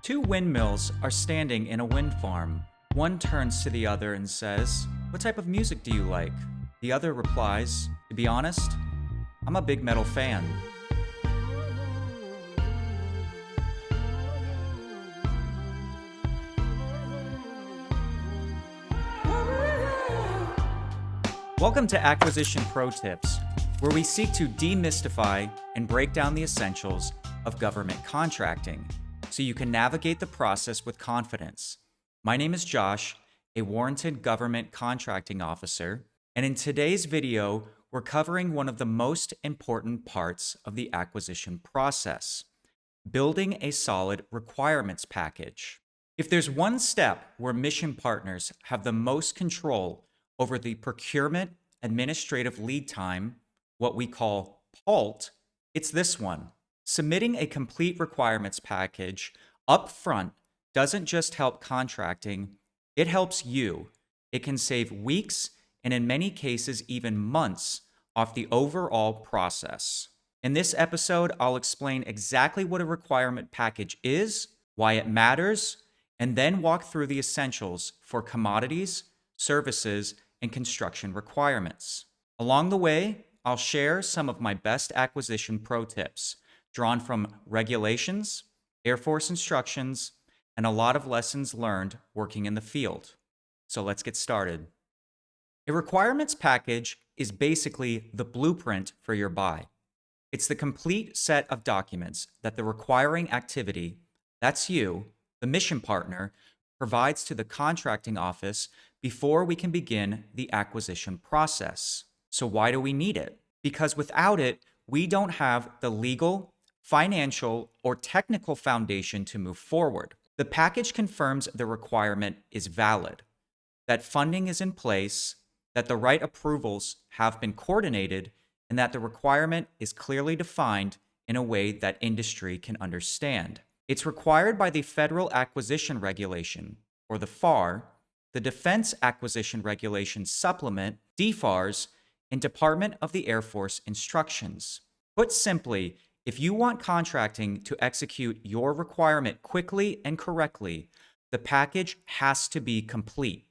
Two windmills are standing in a wind farm. One turns to the other and says, "What type of music do you like?" The other replies, "To be honest, I'm a big metal fan." Welcome to Acquisition Pro Tips, where we seek to demystify and break down the essentials of government contracting so you can navigate the process with confidence. My name is Josh, a warranted government contracting officer, and in today's video, we're covering one of the most important parts of the acquisition process: building a solid requirements package. If there's one step where mission partners have the most control over the procurement administrative lead time, what we call PALT, it's this one. Submitting a complete requirements package up front doesn't just help contracting, it helps you. It can save weeks and in many cases even months off the overall process. In this episode, I'll explain exactly what a requirement package is, why it matters, and then walk through the essentials for commodities, services, and construction requirements. Along the way, I'll share some of my best acquisition pro tips, drawn from regulations, Air Force instructions, and a lot of lessons learned working in the field. So let's get started. A requirements package is basically the blueprint for your buy. It's the complete set of documents that the requiring activity, that's you, the mission partner, provides to the contracting office before we can begin the acquisition process. So why do we need it? Because without it, we don't have the legal, financial, or technical foundation to move forward. The package confirms the requirement is valid, that funding is in place, that the right approvals have been coordinated, and that the requirement is clearly defined in a way that industry can understand. It's required by the Federal Acquisition Regulation, or the FAR, the Defense Acquisition Regulation Supplement, DFARS, and Department of the Air Force instructions. Put simply, if you want contracting to execute your requirement quickly and correctly, the package has to be complete.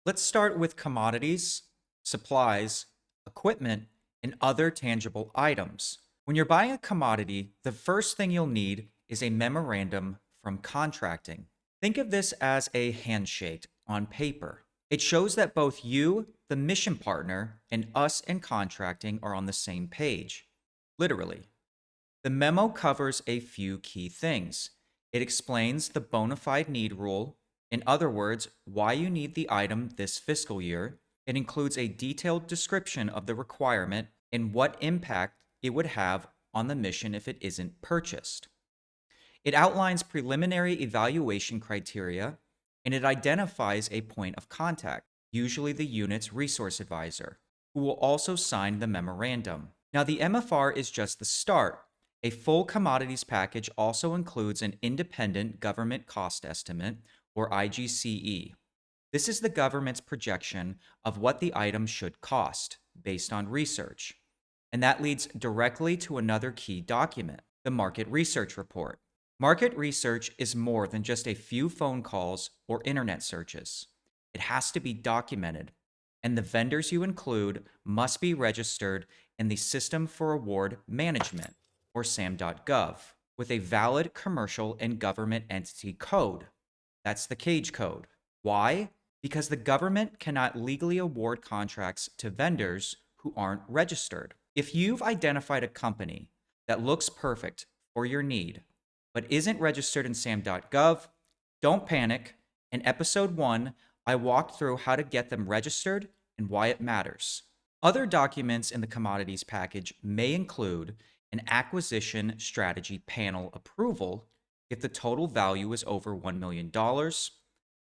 Let's start with commodities, supplies, equipment, and other tangible items. When you're buying a commodity, the first thing you'll need is a memorandum from contracting. Think of this as a handshake on paper. It shows that both you, the mission partner, and us in contracting are on the same page. Literally. The memo covers a few key things. It explains the bona fide need rule, in other words, why you need the item this fiscal year. It includes a detailed description of the requirement and what impact it would have on the mission if it isn't purchased. It outlines preliminary evaluation criteria, and it identifies a point of contact, usually the unit's resource advisor, who will also sign the memorandum. Now, the MFR is just the start. A full commodities package also includes an independent government cost estimate, or IGCE. This is the government's projection of what the item should cost, based on research. And that leads directly to another key document, the market research report. Market research is more than just a few phone calls or internet searches. It has to be documented, and the vendors you include must be registered in the System for Award Management, or SAM.gov, with a valid commercial and government entity code. That's the CAGE code. Why? Because the government cannot legally award contracts to vendors who aren't registered. If you've identified a company that looks perfect for your need, but isn't registered in SAM.gov, don't panic. In episode 1, I walked through how to get them registered and why it matters. Other documents in the commodities package may include an acquisition strategy panel approval if the total value is over $1 million,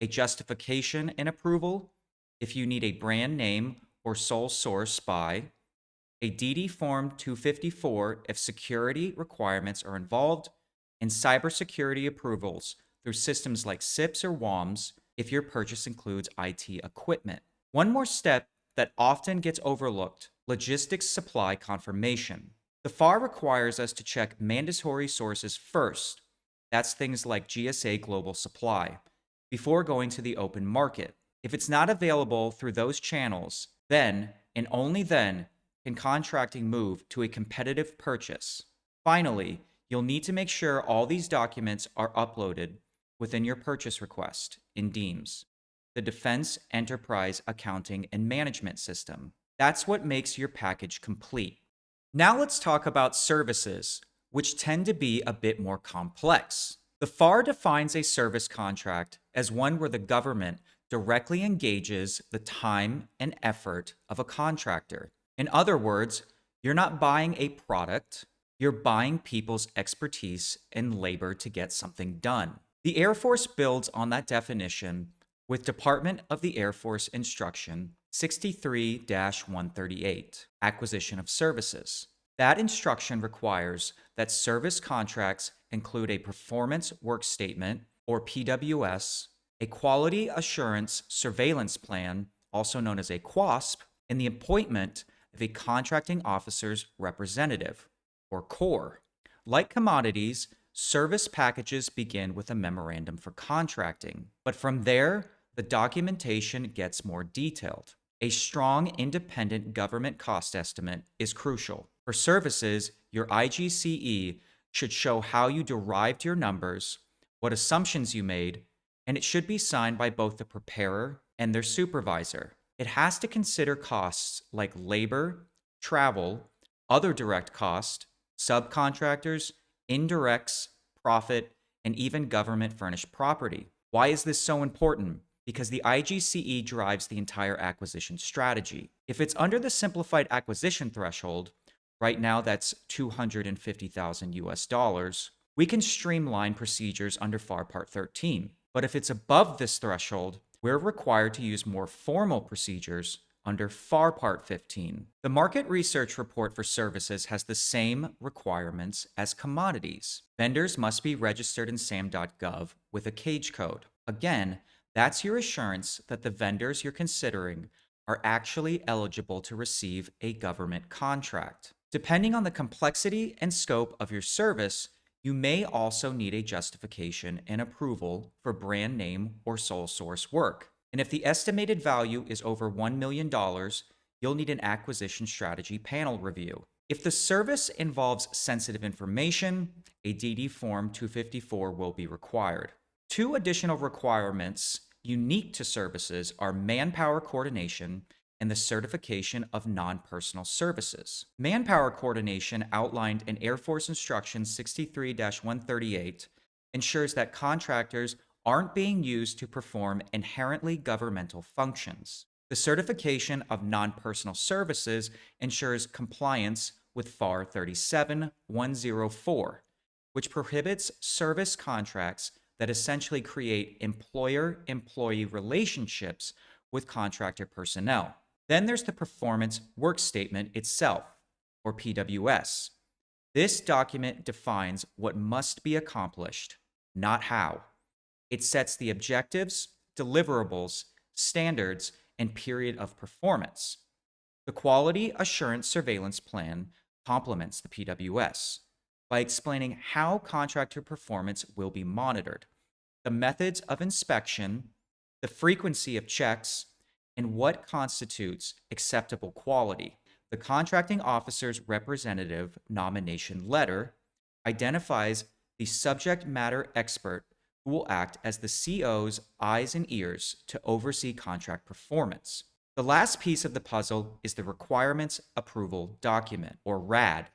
a justification and approval if you need a brand name or sole source SPY, a DD Form 254 if security requirements are involved, and cybersecurity approvals through systems like SIPs or WAMs if your purchase includes IT equipment. One more step that often gets overlooked: logistics supply confirmation. The FAR requires us to check mandatory sources first, That's things like GSA Global Supply, before going to the open market. If it's not available through those channels, then and only then can contracting move to a competitive purchase. Finally, you'll need to make sure all these documents are uploaded within your purchase request in DEAMS, the Defense Enterprise Accounting and Management System. That's what makes your package complete. Now let's talk about services, which tend to be a bit more complex. The FAR defines a service contract as one where the government directly engages the time and effort of a contractor. In other words, you're not buying a product, you're buying people's expertise and labor to get something done. The Air Force builds on that definition with Department of the Air Force Instruction 63-138, Acquisition of Services. That instruction requires that service contracts include a performance work statement, or PWS, a quality assurance surveillance plan, also known as a QASP, and the appointment of a contracting officer's representative, or CORE. Like commodities, service packages begin with a memorandum for contracting, but from there, the documentation gets more detailed. A strong independent government cost estimate is crucial. For services, your IGCE should show how you derived your numbers, what assumptions you made, and it should be signed by both the preparer and their supervisor. It has to consider costs like labor, travel, other direct costs, subcontractors, indirects, profit, and even government furnished property. Why is this so important? Because the IGCE drives the entire acquisition strategy. If it's under the simplified acquisition threshold, right now that's $250,000 US, we can streamline procedures under FAR Part 13. But if it's above this threshold, we're required to use more formal procedures under FAR Part 15. The market research report for services has the same requirements as commodities. Vendors must be registered in SAM.gov with a CAGE code. Again, that's your assurance that the vendors you're considering are actually eligible to receive a government contract. Depending on the complexity and scope of your service, you may also need a justification and approval for brand name or sole source work. And if the estimated value is over $1 million, you'll need an acquisition strategy panel review. If the service involves sensitive information, a DD Form 254 will be required. Two additional requirements unique to services are manpower coordination and the certification of non-personal services. Manpower coordination, outlined in Air Force Instruction 63-138, ensures that contractors aren't being used to perform inherently governmental functions. The certification of non-personal services ensures compliance with FAR 37-104, which prohibits service contracts that essentially create employer-employee relationships with contractor personnel. Then there's the Performance Work Statement itself, or PWS. This document defines what must be accomplished, not how. It sets the objectives, deliverables, standards, and period of performance. The Quality Assurance Surveillance Plan complements the PWS by explaining how contractor performance will be monitored, the methods of inspection, the frequency of checks, and what constitutes acceptable quality. The contracting officer's representative nomination letter identifies the subject matter expert who will act as the CO's eyes and ears to oversee contract performance. The last piece of the puzzle is the Requirements Approval Document, or RAD.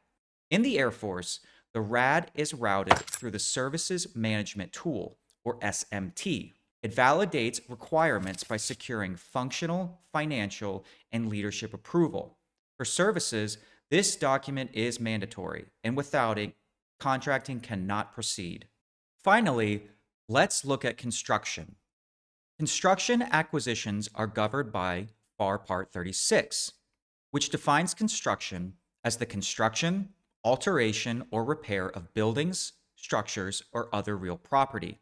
In the Air Force, the RAD is routed through the Services Management Tool, or SMT. It validates requirements by securing functional, financial, and leadership approval. For services, this document is mandatory, and without it, contracting cannot proceed. Finally, let's look at construction. Construction acquisitions are governed by FAR Part 36, which defines construction as the construction, alteration, or repair of buildings, structures, or other real property.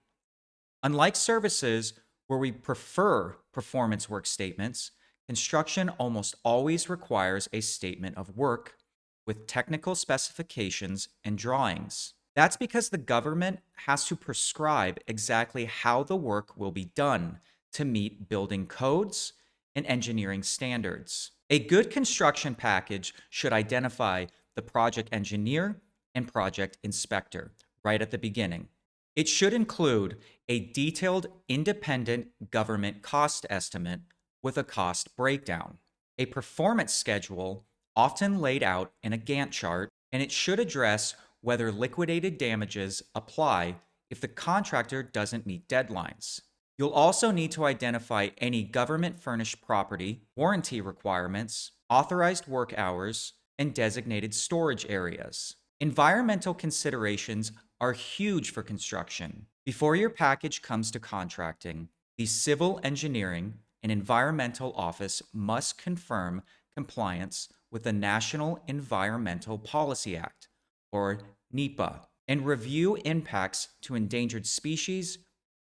Unlike services, where we prefer performance work statements, construction almost always requires a statement of work with technical specifications and drawings. That's because the government has to prescribe exactly how the work will be done to meet building codes and engineering standards. A good construction package should identify the project engineer and project inspector right at the beginning. It should include a detailed independent government cost estimate with a cost breakdown, a performance schedule often laid out in a Gantt chart, and it should address whether liquidated damages apply if the contractor doesn't meet deadlines. You'll also need to identify any government-furnished property, warranty requirements, authorized work hours, and designated storage areas. Environmental considerations are huge for construction. Before your package comes to contracting, the Civil Engineering and Environmental Office must confirm compliance with the National Environmental Policy Act, or NEPA, and review impacts to endangered species,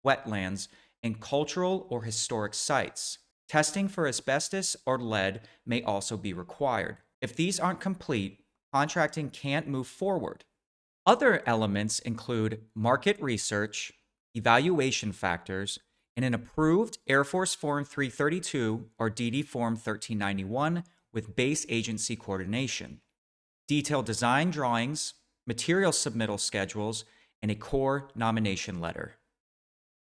wetlands, and cultural or historic sites. Testing for asbestos or lead may also be required. If these aren't complete, contracting can't move forward. Other elements include market research, evaluation factors, and an approved Air Force Form 332 or DD Form 1391 with base agency coordination, detailed design drawings, material submittal schedules, and a core nomination letter.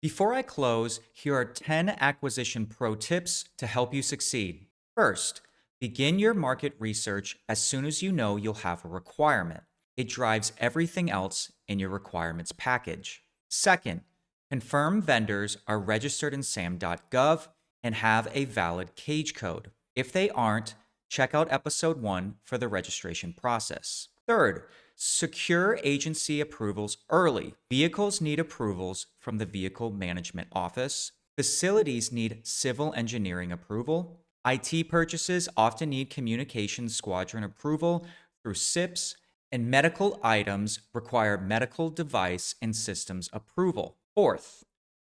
Before I close, here are 10 acquisition pro tips to help you succeed. First, begin your market research as soon as you know you'll have a requirement. It drives everything else in your requirements package. Second, confirm vendors are registered in SAM.gov and have a valid CAGE code. If they aren't, check out episode 1 for the registration process. Third, secure agency approvals early. Vehicles need approvals from the Vehicle Management Office. Facilities need civil engineering approval. IT purchases often need communications squadron approval through SIPs, and medical items require medical device and systems approval. Fourth,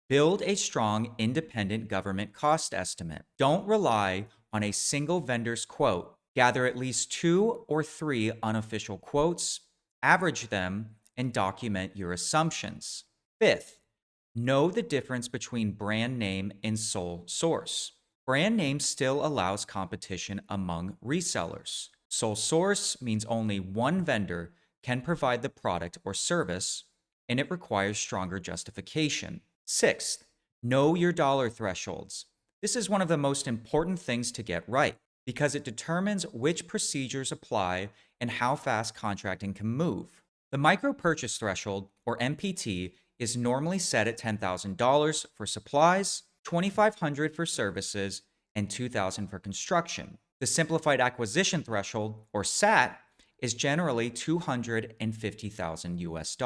build a strong independent government cost estimate. Don't rely on a single vendor's quote. Gather at least 2 or 3 unofficial quotes, average them, and document your assumptions. Fifth, know the difference between brand name and sole source. Brand name still allows competition among resellers. Sole source means only one vendor can provide the product or service, and it requires stronger justification. Sixth, know your dollar thresholds. This is one of the most important things to get right because it determines which procedures apply and how fast contracting can move. The micro purchase threshold, or MPT, is normally set at $10,000 for supplies, $2,500 for services, and $2,000 for construction. The simplified acquisition threshold, or SAT, is generally $250,000 US,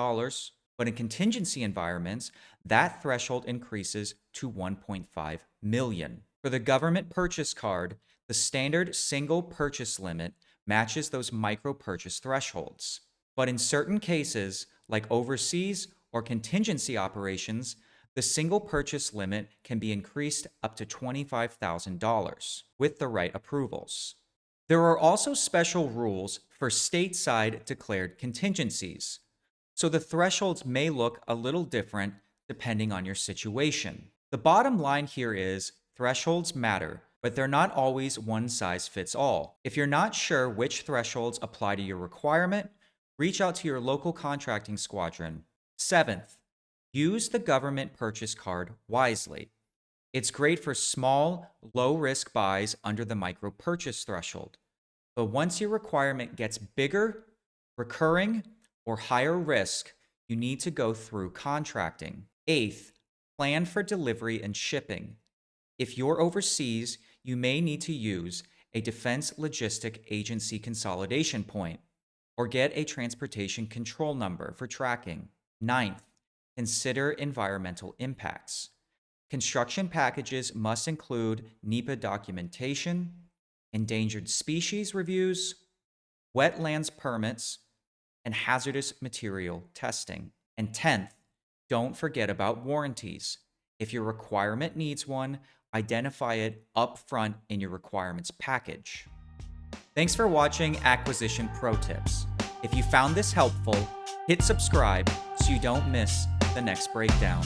but in contingency environments, that threshold increases to $1.5 million. For the government purchase card, the standard single purchase limit matches those micro purchase thresholds. But in certain cases, like overseas or contingency operations, the single purchase limit can be increased up to $25,000 with the right approvals. There are also special rules for stateside declared contingencies, so the thresholds may look a little different depending on your situation. The bottom line here is thresholds matter, but they're not always one size fits all. If you're not sure which thresholds apply to your requirement, reach out to your local contracting squadron. Seventh, use the government purchase card wisely. It's great for small, low-risk buys under the micro purchase threshold. But once your requirement gets bigger, recurring, or higher risk, you need to go through contracting. Eighth, plan for delivery and shipping. If you're overseas, you may need to use a Defense Logistic Agency consolidation point or get a transportation control number for tracking. Ninth, consider environmental impacts. Construction packages must include NEPA documentation, endangered species reviews, wetlands permits, and hazardous material testing. And 10th, don't forget about warranties. If your requirement needs one, identify it upfront in your requirements package. Thanks for watching Acquisition Pro Tips. If you found this helpful, Hit subscribe so you don't miss the next breakdown.